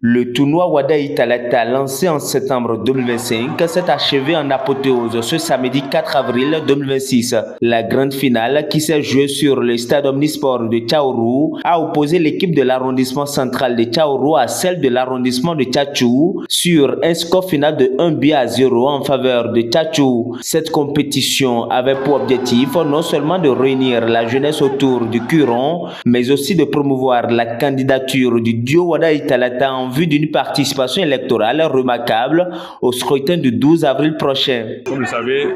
Le tournoi Wada Italata, lancé en septembre 2025, s'est achevé en apothéose ce samedi 4 avril 2026. La grande finale, qui s'est jouée sur le stade omnisport de Tchaourou, a opposé l'équipe de l'arrondissement central de Tchaourou à celle de l'arrondissement de Tchatchou sur un score final de 1-0 en faveur de Tchatchou. Cette compétition avait pour objectif non seulement de réunir la jeunesse autour du Curon, mais aussi de promouvoir la candidature du duo Wada Italata en vue d'une participation électorale remarquable au scrutin du 12 avril prochain. Comme vous le savez,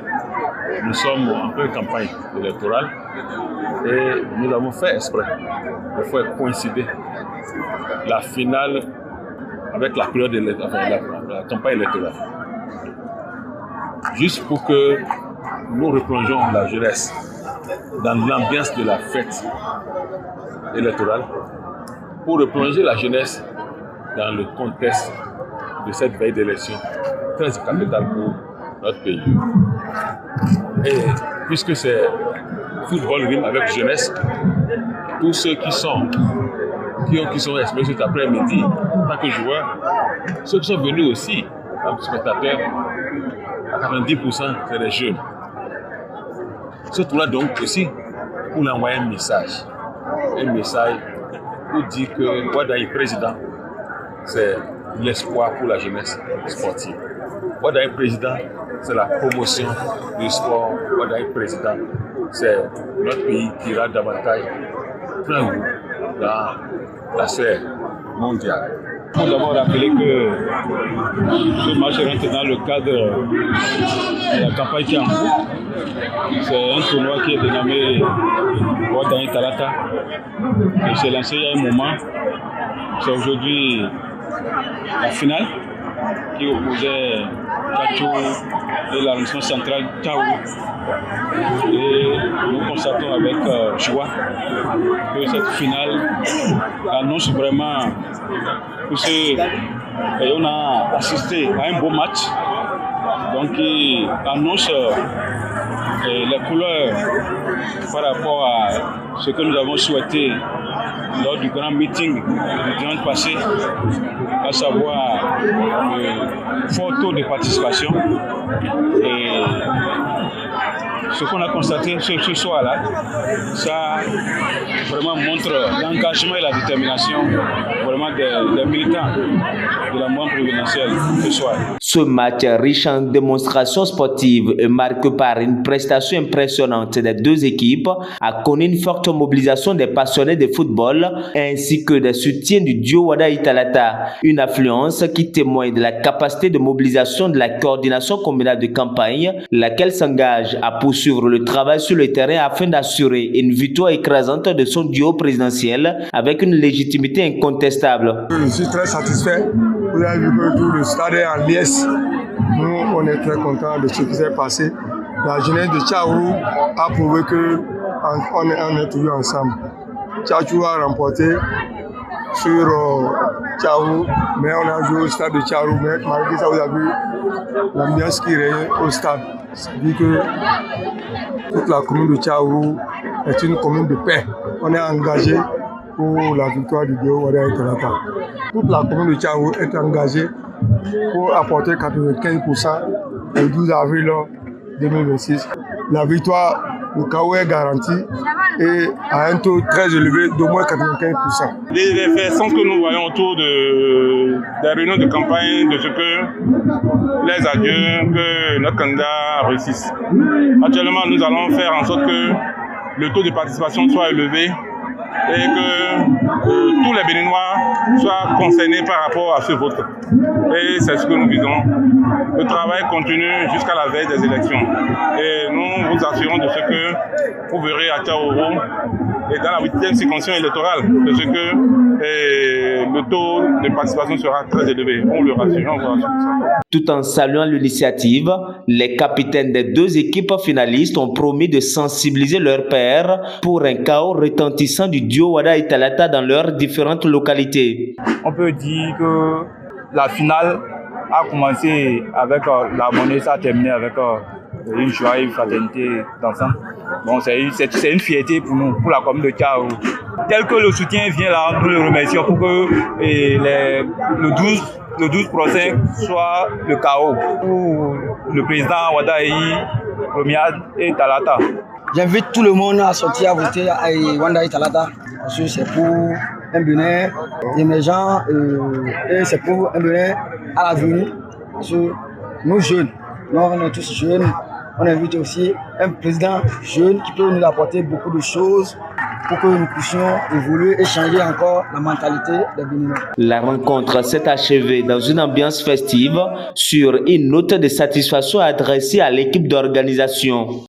nous sommes en pleine campagne électorale et nous avons fait exprès de faire coïncider la finale avec la période de la campagne électorale. Juste pour que nous replongeons la jeunesse dans l'ambiance de la fête électorale, pour replonger la jeunesse dans le contexte de cette veille d'élection très capitale pour notre pays. Et puisque c'est football rime avec jeunesse, tous ceux qui sont exprimés cet après-midi, en tant que joueurs, ceux qui sont venus aussi comme spectateurs, à 90% c'est des jeunes. Ce tournoi donc aussi pour envoyer un message pour dire que Wada est président, c'est l'espoir pour la jeunesse sportive. Wada est président, c'est la promotion du sport. Wada est président, c'est notre pays qui ira davantage très haut dans la sphère mondiale. Il faut d'abord rappeler que ce match rentre dans le cadre de la campagne qui est en cours. C'est un tournoi qui est dénommé Wada Italata. Et c'est lancé il y a un moment. C'est aujourd'hui la finale qui opposait Tchatchou et l'arrondissement central Tchaourou. Et nous constatons avec joie que cette finale annonce vraiment et on a assisté à un beau match, donc qui annonce les couleurs par rapport à ce que nous avons souhaité lors du grand meeting du dimanche passé, à savoir le fort taux de participation. Et ce qu'on a constaté ce soir-là, ça vraiment montre l'engagement et la détermination vraiment des militants de la mouvance présidentielle ce soir. Ce match riche en démonstrations sportives et marqué par une prestation impressionnante des deux équipes a connu une forte mobilisation des passionnés de football ainsi que des soutiens du duo Wada Italata, une affluence qui témoigne de la capacité de mobilisation de la coordination communale de campagne, laquelle s'engage à poursuivre le travail sur le terrain afin d'assurer une victoire écrasante de son duo présidentiel avec une légitimité incontestable. Je suis très satisfait. Vous avez vu que tout le stade est en liesse. Nous, on est très contents de ce qui s'est passé. La jeunesse de Tchaourou a prouvé qu'on est toujours ensemble. Tchatchou a remporté sur Tchaourou, mais on a joué au stade de Tchaourou. Mais malgré ça, vous avez vu l'ambiance qui règne au stade. C'est-à-dire que toute la commune de Tchaourou est une commune de paix. On est engagé pour la victoire du duo Wada Italata. Toute la commune de Tchaourou est engagée pour apporter 95% le 12 avril 2026. La victoire, le KO est garantie et à un taux très élevé d'au moins 95%. Les faits sont que nous voyons autour des réunions de campagne, de ce que les adieux, que notre candidat réussisse. Actuellement, nous allons faire en sorte que le taux de participation soit élevé et que tous les Béninois soient concernés par rapport à ce vote. Et c'est ce que nous visons. Le travail continue jusqu'à la veille des élections. Et nous vous assurons de ce que vous verrez à Tchaourou et dans la 8e circonscription électorale, de ce que le taux de participation sera très élevé. On le rassure, on vous rassure ça. Tout en saluant l'initiative, les capitaines des deux équipes finalistes ont promis de sensibiliser leurs pairs pour un chaos retentissant du duo Wada Italata dans leurs différentes localités. On peut dire que la finale a commencé avec l'harmonie, ça a terminé avec une joie et une fraternité d'ensemble. Bon, c'est une fierté pour nous, pour la commune de Tchao. Tel que le soutien vient là, nous le remercions pour que le 12 prochain soit le chaos pour le président Wadaï, Romiad et Talata. J'invite tout le monde à sortir à voter à Wadaï Talata parce que c'est pour un Bénin émergent et c'est pour un Bénin à l'avenir. Parce que nous jeunes, nous on est tous jeunes, on invite aussi un président jeune qui peut nous apporter beaucoup de choses pour que nous puissions évoluer et changer encore la mentalité des Béninois. La rencontre s'est achevée dans une ambiance festive sur une note de satisfaction adressée à l'équipe d'organisation.